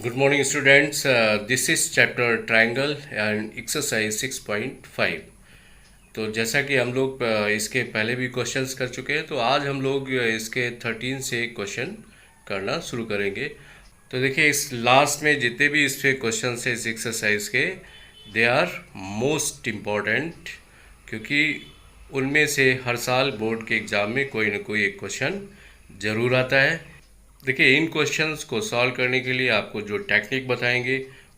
Good morning, students. This is chapter triangle and exercise 6.5. तो जैसा कि हम लोग इसके पहले भी क्वेश्चंस कर चुके हैं, तो आज हम लोग इसके 13 से क्वेश्चन करना शुरू करेंगे। तो देखिए, इस लास्ट में जितने भी इस पे क्वेश्चन है इस एक्सरसाइज के, दे आर मोस्ट इम्पॉर्टेंट, क्योंकि उनमें से हर साल बोर्ड के एग्ज़ाम में कोई ना कोई एक क्वेश्चन ज़रूर आता है। देखिए, इन क्वेश्चंस को सॉल्व करने के लिए आपको जो टेक्निक बताएंगे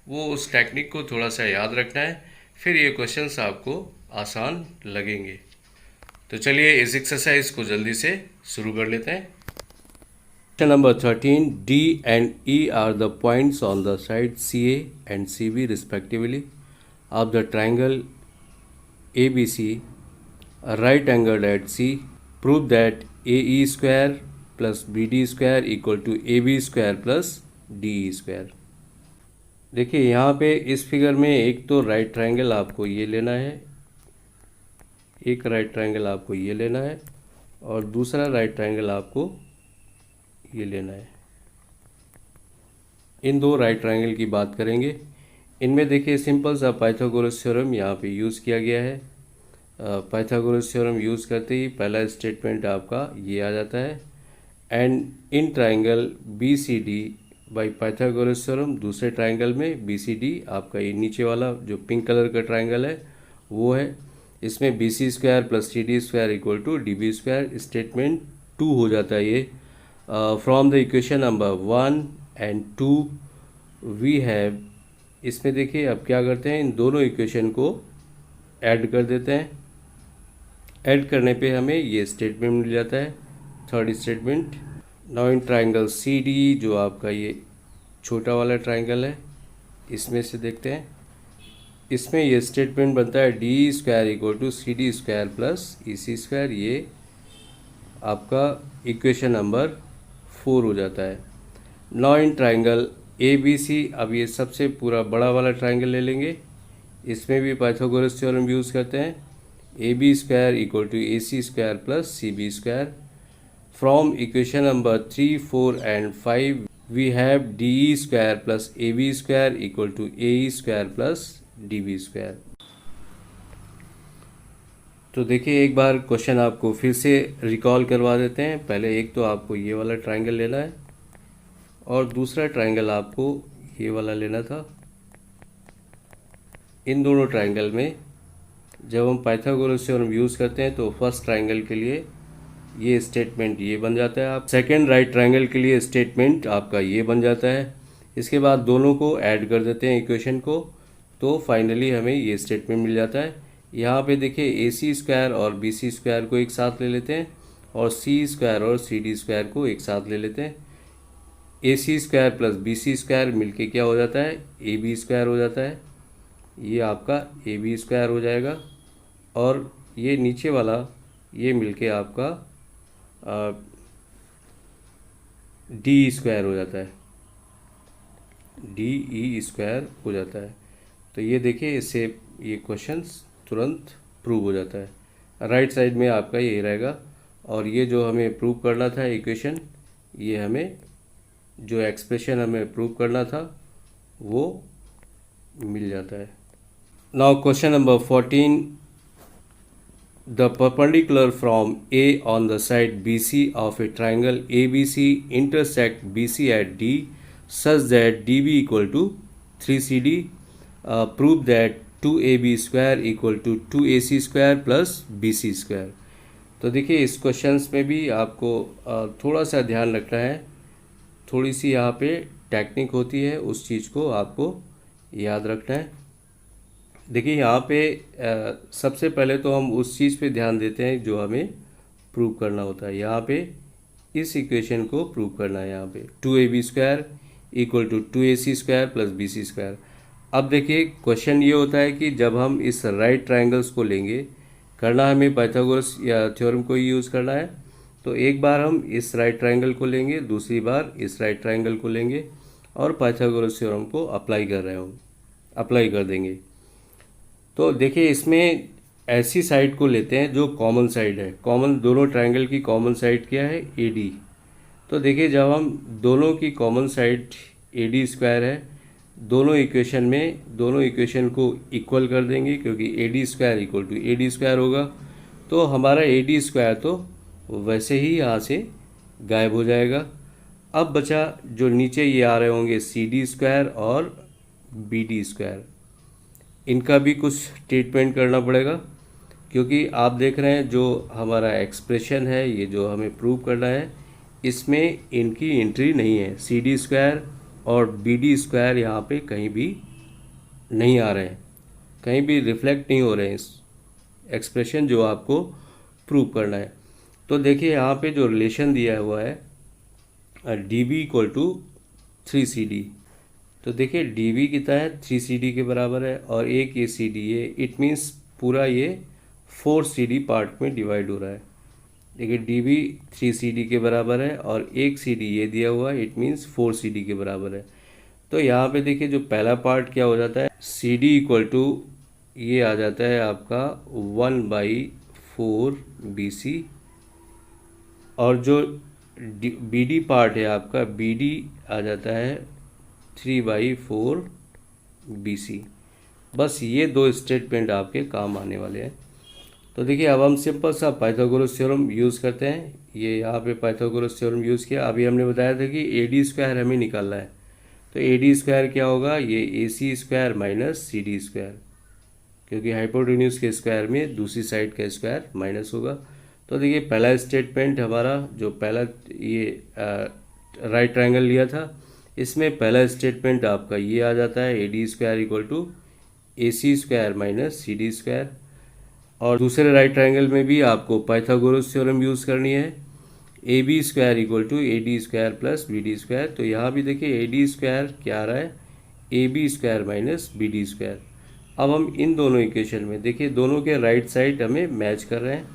वो उस टेक्निक को थोड़ा सा याद रखना है, फिर ये क्वेश्चंस आपको आसान लगेंगे। तो चलिए इस एक्सरसाइज को जल्दी से शुरू कर लेते हैं। Question number 13, D and E are the points on the side C A and C B respectively of the triangle A B C right angle at C. Prove that A E square plus B D square equal to A B square plus D E square. देखिए, यहाँ पे इस figure में एक तो right triangle आपको ये लेना है, एक राइट ट्रायंगल आपको ये लेना है और दूसरा राइट ट्रायंगल आपको ये लेना है। इन दो राइट ट्रायंगल की बात करेंगे। इनमें देखिए सिंपल सा पाइथागोरस थ्योरम यहाँ पे यूज़ किया गया है। पाइथागोरस थ्योरम यूज़ करते ही पहला स्टेटमेंट आपका ये आ जाता है, and in triangle B C D by Pythagoras theorem, दूसरे ट्राइंगल में बी सी डी आपका ये नीचे वाला जो पिंक कलर का ट्राइंगल है वो है। इसमें B C square plus C D square equal to D B square. Statement 2 हो जाता है ये। From the equation number 1 and 2 we have, इसमें देखिए अब क्या करते हैं, इन दोनों इक्वेशन को ऐड कर देते हैं। ऐड करने पे हमें ये स्टेटमेंट मिल जाता है, third statement. Now in triangle C D, जो आपका ये छोटा वाला ट्राइंगल है, इसमें से देखते हैं, इसमें ये स्टेटमेंट बनता है D square equal to C D square plus E C square. ये आपका इक्वेशन नंबर 4 हो जाता है। Now in triangle A B C, अब ये सबसे पूरा बड़ा वाला ट्राइंगल ले लेंगे। इसमें भी पाइथागोरस थ्योरम यूज़ करते हैं, A B square equal to A C square plus C B square. From equation number 3, 4 and 5 we have DE square plus AB square equal to AE square plus DB square। तो देखिए, एक बार question आपको फिर से recall करवा देते हैं। पहले एक तो आपको ये वाला ट्राइंगल लेना है और दूसरा ट्राइंगल आपको ये वाला लेना था। इन दोनों ट्राइंगल में जब हम पाइथागोरस थ्योरम यूज़ करते हैं तो फर्स्ट ट्राइंगल के लिए ये स्टेटमेंट ये बन जाता है। आप सेकेंड राइट ट्रायंगल के लिए स्टेटमेंट आपका ये बन जाता है। इसके बाद दोनों को ऐड कर देते हैं इक्वेशन को, तो फाइनली हमें ये स्टेटमेंट मिल जाता है। यहाँ पे देखिए ए सी स्क्वायर और बी सी स्क्वायर को एक साथ ले लेते हैं और सी स्क्वायर और सी डी स्क्वायर को एक साथ ले लेते हैं। A C square plus B C square मिलके क्या हो जाता है, ए बी स्क्वायर हो जाता है। ये आपका ए बी स्क्वायर हो जाएगा और ये नीचे वाला ये मिलके आपका डी स्क्वायर हो जाता है, डी ई स्क्वायर हो जाता है। तो ये देखिए, इससे ये क्वेश्चंस तुरंत प्रूव हो जाता है। राइट साइड में आपका ये रहेगा और ये जो हमें प्रूव करना था इक्वेशन, ये हमें जो एक्सप्रेशन हमें प्रूव करना था वो मिल जाता है। Now question number 14, the perpendicular from A on the side BC of a triangle ABC intersect BC at D such that DB equal to 3CD. Prove that 2AB square equal to 2AC square plus BC square। तो देखिए, इस questions में भी आपको थोड़ा सा ध्यान रखना है, थोड़ी सी यहाँ पे टेक्निक होती है, उस चीज़ को आपको याद रखना है। देखिए, यहाँ पे सबसे पहले तो हम उस चीज़ पे ध्यान देते हैं जो हमें प्रूव करना होता है। यहाँ पे इस इक्वेशन को प्रूव करना है। यहाँ पे 2AB square equal to 2AC square plus BC square. अब देखिए, क्वेश्चन ये होता है कि जब हम इस राइट ट्राइंगल्स को लेंगे, करना हमें पाइथागोरस या थ्योरम को ही यूज़ करना है। तो एक बार हम इस राइट ट्राइंगल को लेंगे, दूसरी बार इस राइट ट्राइंगल को लेंगे और पाइथागोरस थ्योरम को अप्लाई कर देंगे। तो देखिए, इसमें ऐसी साइड को लेते हैं जो कॉमन साइड है। कॉमन, दोनों ट्रायंगल की कॉमन साइड क्या है, AD। तो देखिए, जब हम दोनों की common side A D square है। दोनों इक्वेशन को इक्वल कर देंगे, क्योंकि A D square equal to A D square होगा। तो हमारा ए डी स्क्वायर तो वैसे ही यहाँ से गायब हो जाएगा। अब बचा जो नीचे ये आ रहे होंगे सी डी स्क्वायर और बी डी स्क्वायर, इनका भी कुछ ट्रीटमेंट करना पड़ेगा, क्योंकि आप देख रहे हैं जो हमारा एक्सप्रेशन है, ये जो हमें प्रूव करना है, इसमें इनकी एंट्री नहीं है। सी डी स्क्वायर और बी डी स्क्वायर यहाँ पे कहीं भी नहीं आ रहे हैं, कहीं भी रिफ्लेक्ट नहीं हो रहे हैं इस एक्सप्रेशन जो आपको प्रूव करना है। तो देखिए यहाँ पे जो रिलेशन दिया हुआ है D B equal to 3CD। तो देखिए डी बी कितना है, 3CD के बराबर है, और एक ये सी डी है, इट मीन्स पूरा ये 4CD पार्ट में डिवाइड हो रहा है। देखिए डी बी 3CD के बराबर है और एक CD ये दिया हुआ है, इट मीन्स 4CD के बराबर है। तो यहाँ पे देखिए जो पहला पार्ट क्या हो जाता है, CD इक्वल टू ये आ जाता है आपका 1/4 BC, और जो BD पार्ट है आपका, BD आ जाता है 3/4 BC। बस ये दो स्टेटमेंट आपके काम आने वाले हैं। तो देखिए अब हम सिंपल सा पाइथागोरस थ्योरम यूज़ करते हैं। ये यहाँ पे पाइथागोरस थ्योरम यूज़ किया। अभी हमने बताया था कि ए डी स्क्वायर हमें निकालना है। तो ए डी स्क्वायर क्या होगा, ये A C square minus C D square, क्योंकि हाइपोटेन्यूज के स्क्वायर में दूसरी साइड का स्क्वायर माइनस होगा। तो देखिए पहला स्टेटमेंट हमारा, जो पहला ये राइट ट्रायंगल लिया था, इसमें पहला स्टेटमेंट आपका ये आ जाता है, A D square equal to A C square minus C D square. और दूसरे राइट ट्रायंगल में भी आपको पाइथागोरस थ्योरम यूज़ करनी है, A B square equal to A D square plus B D square. तो यहाँ भी देखिए ए डी स्क्वायर क्या आ रहा है, A B square minus B D square. अब हम इन दोनों इक्वेशन में देखिए दोनों के राइट साइड हमें मैच कर रहे हैं,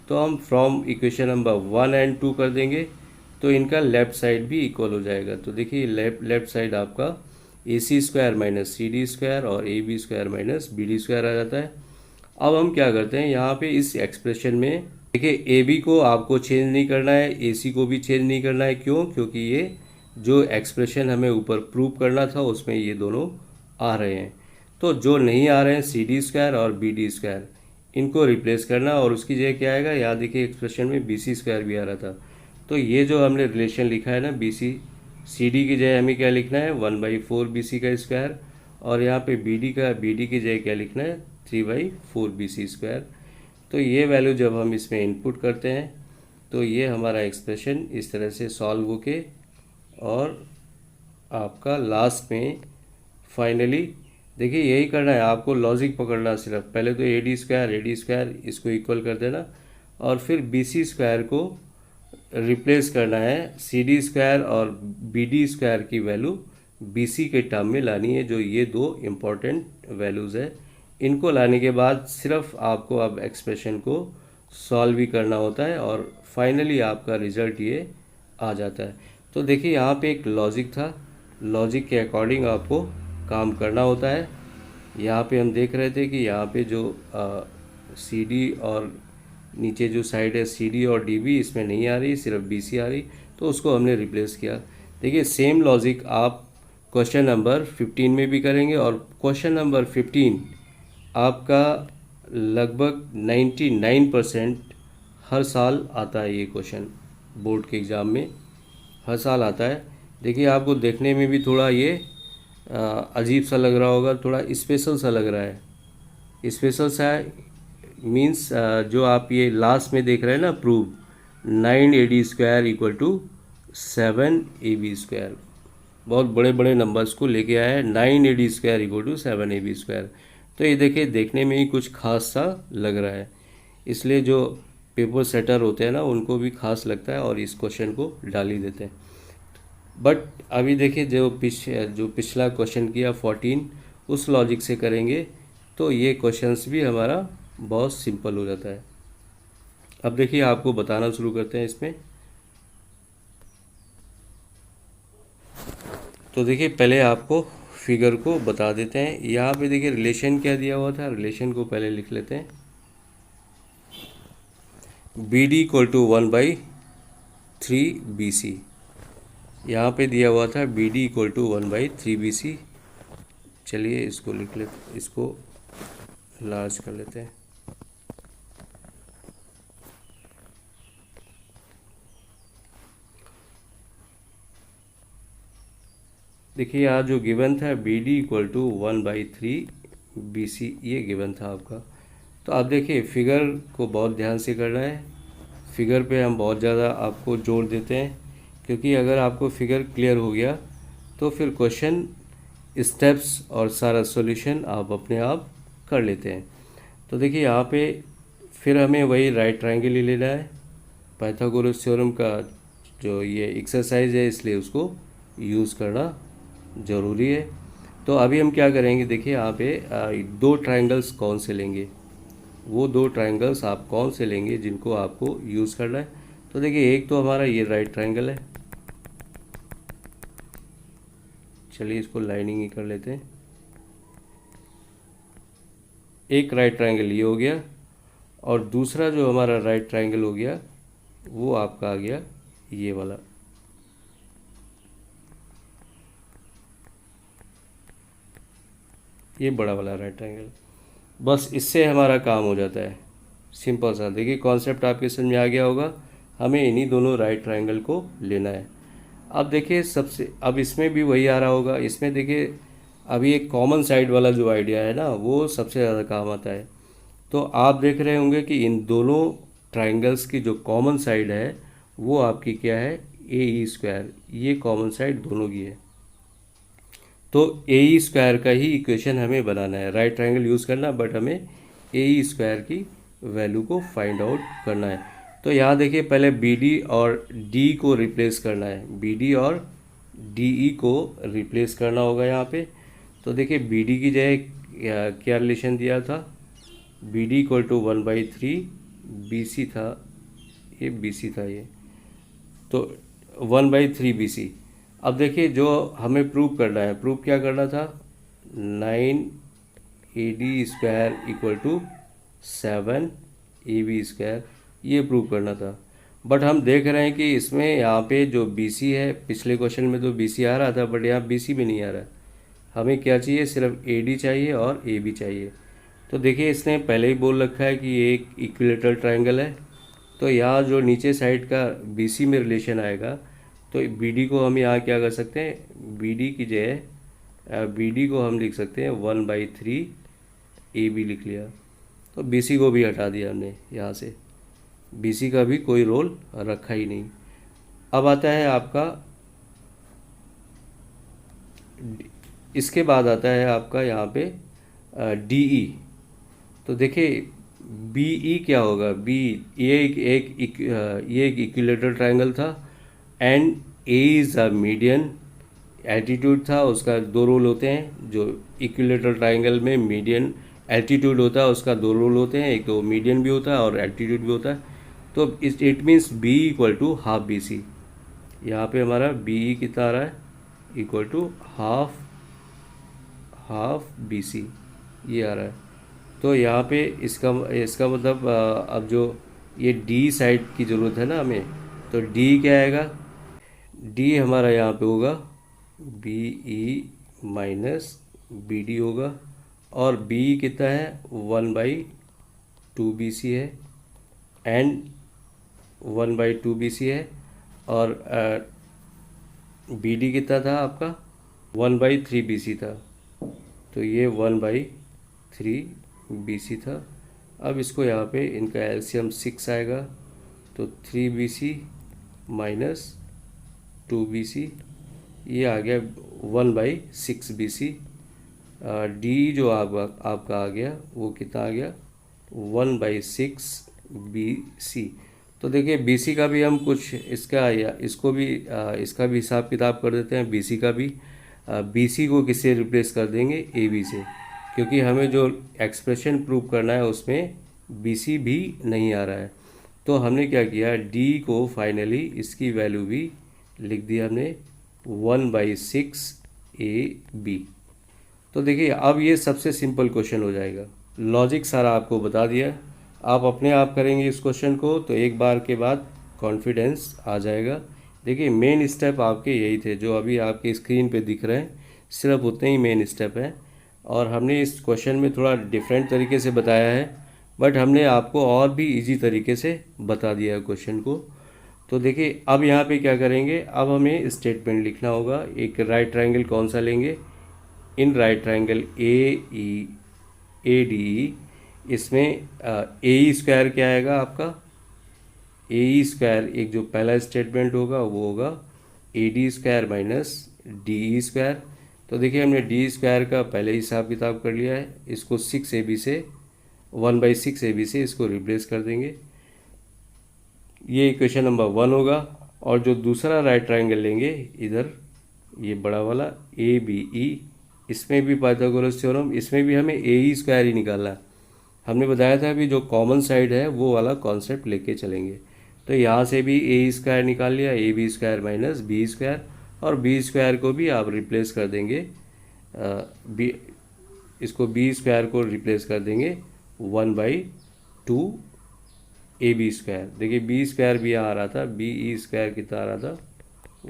तो हम फ्रॉम इक्वेशन नंबर 1 एंड 2 कर देंगे, तो इनका लेफ्ट साइड भी इक्वल हो जाएगा। तो देखिए लेफ्ट साइड आपका A C square minus C D square और A B square minus B D square आ जाता है। अब हम क्या करते हैं, यहाँ पे इस एक्सप्रेशन में देखिए ए बी को आपको चेंज नहीं करना है, ए सी को भी चेंज नहीं करना है। क्यों? क्योंकि ये जो एक्सप्रेशन हमें ऊपर प्रूव करना था उसमें ये दोनों आ रहे हैं। तो जो नहीं आ रहे हैं सी डी स्क्वायर और बी डी स्क्वायर, इनको रिप्लेस करना, और उसकी जगह क्या आएगा, यहाँ देखिए एक्सप्रेशन में बी सी स्क्वायर भी आ रहा था। तो ये जो हमने रिलेशन लिखा है ना, बी सी, सी डी की जगह हमें क्या लिखना है, 1/4 BC का स्क्वायर, और यहाँ पे बी डी की जगह क्या लिखना है, 3/4 BC स्क्वायर। तो ये वैल्यू जब हम इसमें इनपुट करते हैं तो ये हमारा एक्सप्रेशन इस तरह से सॉल्व होके, और आपका लास्ट में फाइनली देखिए यही करना है आपको, लॉजिक पकड़ना सिर्फ। पहले तो ए डी स्क्वायर इसको इक्वल कर देना, और फिर बी सी स्क्वायर को रिप्लेस करना है सी डी स्क्वायर और बी डी स्क्वायर की वैल्यू बी सी के टर्म में लानी है। जो ये दो इम्पॉर्टेंट वैल्यूज़ है, इनको लाने के बाद सिर्फ आपको अब एक्सप्रेशन को सॉल्व भी करना होता है, और फाइनली आपका रिज़ल्ट ये आ जाता है। तो देखिए यहाँ पे एक लॉजिक था, लॉजिक के अकॉर्डिंग आपको काम करना होता है। यहाँ पे हम देख रहे थे कि यहाँ पे जो सी डी और नीचे जो साइड है सी डी और डी बी, इसमें नहीं आ रही, सिर्फ बी सी आ रही, तो उसको हमने रिप्लेस किया। देखिए सेम लॉजिक आप क्वेश्चन नंबर 15 में भी करेंगे, और क्वेश्चन नंबर 15 आपका लगभग 99% हर साल आता है। ये क्वेश्चन बोर्ड के एग्ज़ाम में हर साल आता है। देखिए आपको देखने में भी थोड़ा ये अजीब सा लग रहा होगा, थोड़ा स्पेशल सा लग रहा है। स्पेशल सा मीन्स जो आप ये लास्ट में देख रहे हैं ना, prove 9AD square equal to 7AB square, बहुत बड़े बड़े नंबर्स को लेके आया है। 9AD square equal to 7AB square. तो ये देखिए देखने में ही कुछ खास सा लग रहा है, इसलिए जो पेपर सेटर होते हैं ना, उनको भी खास लगता है और इस क्वेश्चन को डाल ही देते हैं। बट अभी देखिए जो पिछला क्वेश्चन किया 14, उस लॉजिक से करेंगे तो ये क्वेश्चंस भी हमारा बहुत सिंपल हो जाता है। अब देखिए आपको बताना शुरू करते हैं इसमें। तो देखिए पहले आपको फिगर को बता देते हैं। यहाँ पे देखिए रिलेशन क्या दिया हुआ था, रिलेशन को पहले लिख लेते हैं। B D equal to 1/3 BC। यहाँ पे दिया हुआ था B D equal to 1/3 BC। चलिए इसको लिख लेते, इसको लार्ज कर लेते हैं। देखिए यहाँ जो गिवन था B D equal to 1/3 BC, ये गिवन था आपका। तो आप देखिए फिगर को बहुत ध्यान से करना है। फिगर पे हम बहुत ज़्यादा आपको जोर देते हैं, क्योंकि अगर आपको फिगर क्लियर हो गया तो फिर क्वेश्चन, स्टेप्स और सारा सॉल्यूशन आप अपने आप कर लेते हैं। तो देखिए यहाँ पे फिर हमें वही राइट ट्रायंगल ही लेना है। पाइथागोरस थ्योरम का जो ये एक्सरसाइज है, इसलिए उसको यूज़ करना ज़रूरी है। तो अभी हम क्या करेंगे, देखिए यहाँ पे दो ट्रायंगल्स कौन से लेंगे, वो दो ट्रायंगल्स आप कौन से लेंगे जिनको आपको यूज़ करना है। तो देखिए एक तो हमारा ये राइट ट्रायंगल है, चलिए इसको लाइनिंग ही कर लेते हैं। एक राइट ट्रायंगल ये हो गया, और दूसरा जो हमारा राइट ट्रायंगल हो गया वो आपका आ गया ये वाला। ये बड़ा वाला राइट ट्रायंगल। बस इससे हमारा काम हो जाता है, सिंपल सा। देखिए कॉन्सेप्ट आपके समझ में आ गया होगा। हमें इन्हीं दोनों राइट ट्रायंगल को लेना है। अब देखिए सबसे, अब इसमें भी वही आ रहा होगा। इसमें देखिए अभी एक कॉमन साइड वाला जो आइडिया है ना, वो सबसे ज़्यादा काम आता है। तो आप देख रहे होंगे कि इन दोनों ट्रायंगल्स की जो कॉमन साइड है वो आपकी क्या है, AE²। ये कॉमन साइड दोनों की है। तो AE² का ही इक्वेशन हमें बनाना है। राइट ट्रायंगल यूज़ करना, बट हमें AE² की वैल्यू को फाइंड आउट करना है। तो यहाँ देखिए पहले BD और D को रिप्लेस करना है। BD और DE को रिप्लेस करना होगा यहाँ पे। तो देखिए BD की जगह क्या रिलेशन दिया था, BD इक्वल टू 1/3 BC था, ये BC था ये, तो 1/3 BC। अब देखिए जो हमें प्रूव करना है, प्रूव क्या करना था, 9AD² इक्वल टू 7AB², ये प्रूव करना था। बट हम देख रहे हैं कि इसमें यहाँ पे जो BC है, पिछले क्वेश्चन में तो BC आ रहा था, बट यहाँ BC भी नहीं आ रहा। हमें क्या चाहिए, सिर्फ AD चाहिए और AB चाहिए। तो देखिए इसने पहले ही बोल रखा है कि ये एक इक्विलेटरल ट्रायंगल है। तो यहाँ जो नीचे साइड का BC में रिलेशन आएगा, तो BD को हम यहाँ क्या कर सकते हैं, BD की जगह BD को हम लिख सकते हैं 1/3 AB लिख लिया। तो BC को भी हटा दिया हमने यहाँ से, BC का भी कोई रोल रखा ही नहीं। अब आता है आपका, इसके बाद आता है आपका यहाँ पे DE। तो देखिए BE क्या होगा, बी ये एक इक्विलेटरल ट्रायंगल था, and A is a median. Altitude था, उसका दो रोल होते हैं। जो इक्विलेटरल ट्रायंगल में मीडियन एल्टीट्यूड होता है, उसका दो रोल होते हैं, एक तो मीडियन भी होता है और एल्टीट्यूड भी होता है। तो it means B equal to half BC। यहाँ पे हमारा BE कितना आ रहा है, इक्वल टू हाफ BC, ये आ रहा है। तो यहाँ पे इसका इसका मतलब अब जो ये D साइड की ज़रूरत है ना हमें, तो D क्या आएगा, D हमारा यहाँ पे होगा BE माइनस BD होगा, और BE कितना है 1/2 BC है, एंड 1/2 BC है, और BD कितना था आपका 1/3 BC था। तो ये 1/3 BC था। अब इसको यहाँ पे इनका एलसीएम 6 आएगा, तो 3 BC माइनस 2 BC, ये आ गया 1/6 BC। D जो आपका आ गया वो कितना आ गया 1/6 BC। तो देखिए BC का भी हम कुछ इसका या इसको भी इसका भी हिसाब किताब कर देते हैं। BC का भी BC को किससे रिप्लेस कर देंगे, AB से, क्योंकि हमें जो एक्सप्रेशन प्रूव करना है उसमें BC भी नहीं आ रहा है। तो हमने क्या किया, D को फाइनली इसकी वैल्यू भी लिख दिया हमने 1/6 AB। तो देखिए अब ये सबसे सिंपल क्वेश्चन हो जाएगा। लॉजिक सारा आपको बता दिया। आप अपने आप करेंगे इस क्वेश्चन को तो एक बार के बाद कॉन्फिडेंस आ जाएगा। देखिए मेन स्टेप आपके यही थे जो अभी आपके स्क्रीन पे दिख रहे हैं, सिर्फ उतने ही मेन स्टेप हैं। और हमने इस क्वेश्चन में थोड़ा डिफरेंट तरीके से बताया है, बट हमने आपको और भी इजी तरीके से बता दिया है क्वेश्चन को। तो देखिए अब यहाँ पे क्या करेंगे, अब हमें स्टेटमेंट लिखना होगा। एक राइट ट्रायंगल कौन सा लेंगे, इन राइट ट्रायंगल AEADE, इसमें ए स्क्वायर क्या आएगा आपका, ए स्क्वायर एक जो पहला स्टेटमेंट होगा वो होगा AD² माइनस DE²। तो देखिए हमने D² का पहले हिसाब किताब कर लिया है, इसको 6AB से 1/6AB से इसको रिप्लेस कर देंगे, ये इक्वेशन नंबर 1 होगा। और जो दूसरा राइट ट्रायंगल लेंगे इधर, ये बड़ा वाला ABE, इसमें भी पाइथागोरस थ्योरम, इसमें भी हमें AE² ही निकालना है। हमने बताया था अभी जो कॉमन साइड है वो वाला कॉन्सेप्ट लेके चलेंगे। तो यहाँ से भी AE² निकाल लिया, AB² माइनस B², और B² को भी आप रिप्लेस कर देंगे, बी इसको B² को रिप्लेस कर देंगे 1/2 AB²। देखिए B² भी यहाँ आ रहा था, BE² कितना आ रहा था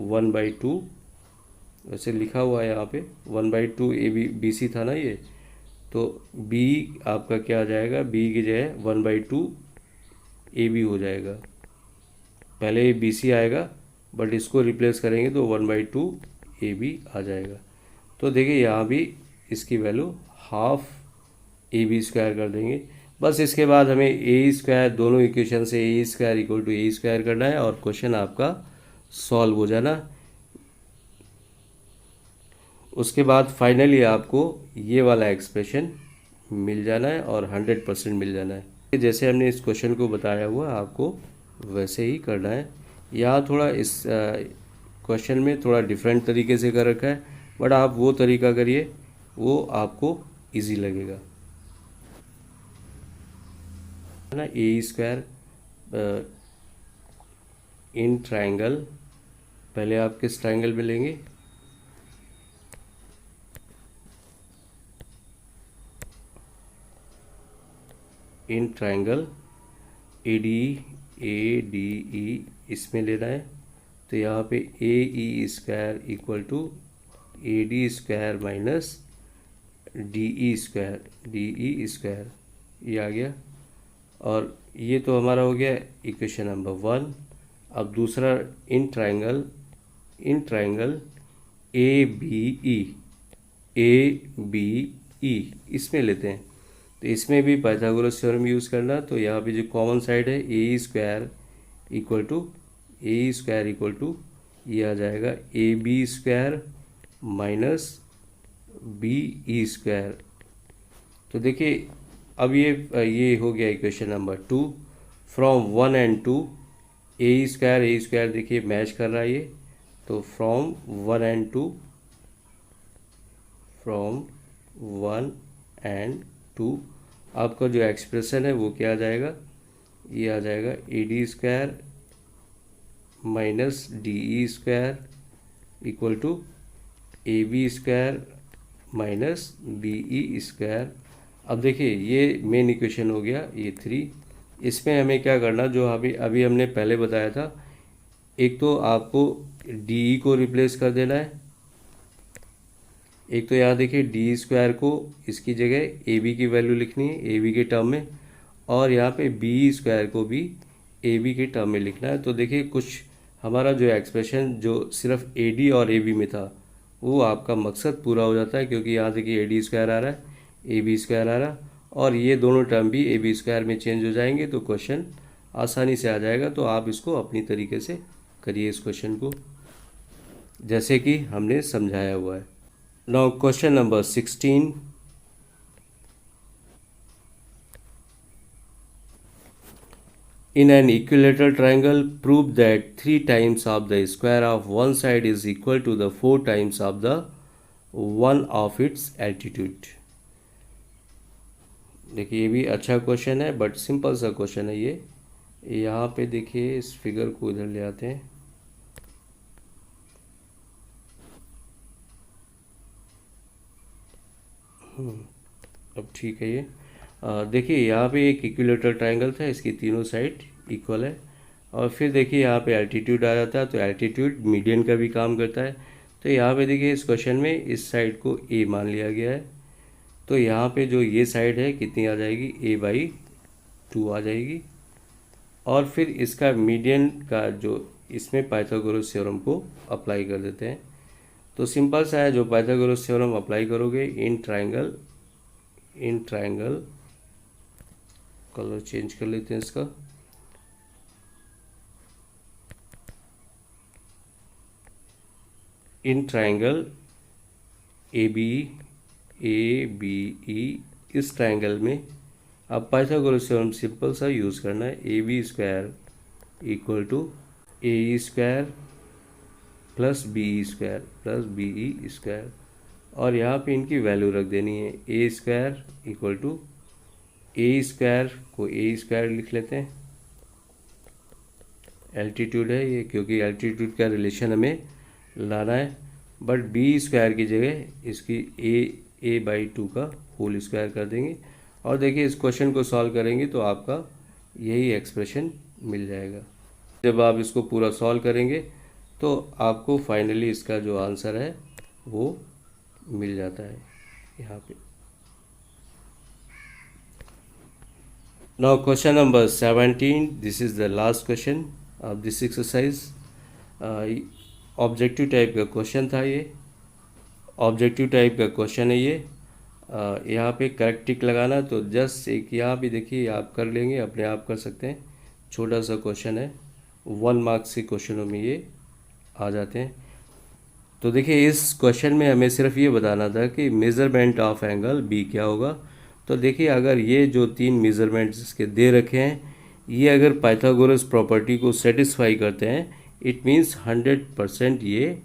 1/2, वैसे लिखा हुआ है यहाँ पे 1/2 BC था ना ये। तो B आपका क्या आ जाएगा, B की जगह 1/2 AB हो जाएगा, पहले BC आएगा बट इसको रिप्लेस करेंगे तो 1/2 AB आ जाएगा। तो देखिए यहाँ भी इसकी वैल्यू हाफ AB² कर देंगे। बस इसके बाद हमें AE², दोनों इक्वेशन से AE² इक्वल टू AE² करना है और क्वेश्चन आपका सॉल्व हो जाना। उसके बाद फाइनली आपको ये वाला एक्सप्रेशन मिल जाना है और 100% मिल जाना है। जैसे हमने इस क्वेश्चन को बताया हुआ आपको वैसे ही करना है। यहाँ थोड़ा इस क्वेश्चन में थोड़ा डिफरेंट तरीके से कर रखा है, बट आप वो तरीका करिए, वो आपको इजी लगेगा ना। AE² इन ट्रायंगल, पहले आप किस ट्रायंगल में लेंगे, इन ट्रायंगल ADE इसमें लेना है। तो यहाँ पे AE² equal to AD² minus DE², ये आ गया। और ये तो हमारा हो गया इक्वेशन नंबर 1। अब दूसरा इन ट्रायंगल ABE इसमें लेते हैं। तो इसमें भी पाइथागोरस थ्योरम यूज़ करना। तो यहाँ पे जो कॉमन साइड है AE² इक्वल टू ये आ जाएगा AB² माइनस BE²। तो देखिए अब ये हो गया equation number 2। From 1 and 2 AE² देखिए मैच कर रहा है ये। तो फ्रॉम 1 एंड 2 आपका जो एक्सप्रेशन है वो क्या आ जाएगा, ये आ जाएगा AD² minus DE² equal to AB² minus BE²। अब देखिए ये मेन इक्वेशन हो गया ये 3। इसमें हमें क्या करना, जो अभी हमने पहले बताया था, एक तो आपको DE को रिप्लेस कर देना है, एक तो यहाँ देखिए DE² को इसकी जगह AB की वैल्यू लिखनी है AB के टर्म में, और यहाँ पे BE² को भी AB के टर्म में लिखना है। तो देखिए कुछ हमारा जो एक्सप्रेशन जो सिर्फ AD और AB में था वो आपका मकसद पूरा हो जाता है, क्योंकि यहाँ देखिए AD² आ रहा है, AB² आ रहा है, और ये दोनों टर्म भी AB² में चेंज हो जाएंगे, तो क्वेश्चन आसानी से आ जाएगा। तो आप इसको अपनी तरीके से करिए इस क्वेश्चन को जैसे कि हमने समझाया हुआ है। Now question number 16। In an equilateral triangle, prove that 3 times of the square of one side is equal to the 4 times of the one of its altitude। देखिए ये भी अच्छा क्वेश्चन है, बट सिंपल सा क्वेश्चन है ये। यहाँ पे देखिए इस फिगर को इधर ले आते हैं। अब ठीक है ये। देखिए यहाँ पे एक इक्विलेटरल ट्रायंगल था, इसकी तीनों साइड इक्वल है, और फिर देखिए यहाँ पे एल्टीट्यूड आ जाता है, तो एल्टीट्यूड मीडियन का भी काम करता है। तो यहाँ पे देखिए इस क्वेश्चन में इस साइड को ए मान लिया गया है, तो यहाँ पे जो ये साइड है कितनी आ जाएगी, a/2 आ जाएगी। और फिर इसका मीडियन का जो इसमें पाइथागोरस थ्योरम को अप्लाई कर देते हैं। तो सिंपल सा है, जो पाइथागोरस थ्योरम अप्लाई करोगे इन ट्रायंगल कलर चेंज कर लेते हैं इसका, in triangle A B E, इस ट्रायंगल में अब पाइथागोरस थ्योरम सिंपल सा यूज़ करना है। AB² = AE² + BE² और यहाँ पे इनकी वैल्यू रख देनी है। A² = A² को A² लिख लेते हैं, एल्टीट्यूड है ये, क्योंकि एल्टीट्यूड का रिलेशन हमें लाना है। बट B² की जगह इसकी a/2 का होल स्क्वायर कर देंगे। और देखिए इस क्वेश्चन को सॉल्व करेंगे तो आपका यही एक्सप्रेशन मिल जाएगा। जब आप इसको पूरा सॉल्व करेंगे तो आपको फाइनली इसका जो आंसर है वो मिल जाता है यहाँ पे। Now question number 17, this is the last question of this exercise. Objective type का क्वेश्चन था ये, ऑब्जेक्टिव टाइप का क्वेश्चन है ये। यहाँ पे करेक्ट टिक लगाना, तो जस्ट एक यहाँ भी देखिए आप कर लेंगे, अपने आप कर सकते हैं। छोटा सा क्वेश्चन है, 1 मार्क्स के क्वेश्चनों में ये आ जाते हैं। तो देखिए इस क्वेश्चन में हमें सिर्फ ये बताना था कि मेज़रमेंट ऑफ एंगल बी क्या होगा। तो देखिए अगर ये जो 3 मेज़रमेंट्स इसके दे रखे हैं, ये अगर पाइथागोरस प्रॉपर्टी को सेटिस्फाई करते हैं, इट मीन्स 100% ये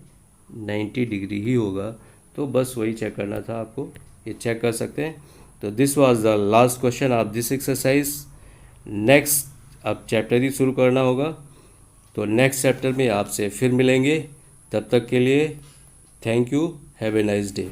90 डिग्री ही होगा। तो बस वही चेक करना था आपको, ये चेक कर सकते हैं। तो this was the last question of this exercise. Next अब चैप्टर ही शुरू करना होगा, तो नेक्स्ट चैप्टर में आपसे फिर मिलेंगे। तब तक के लिए thank you, have a nice day.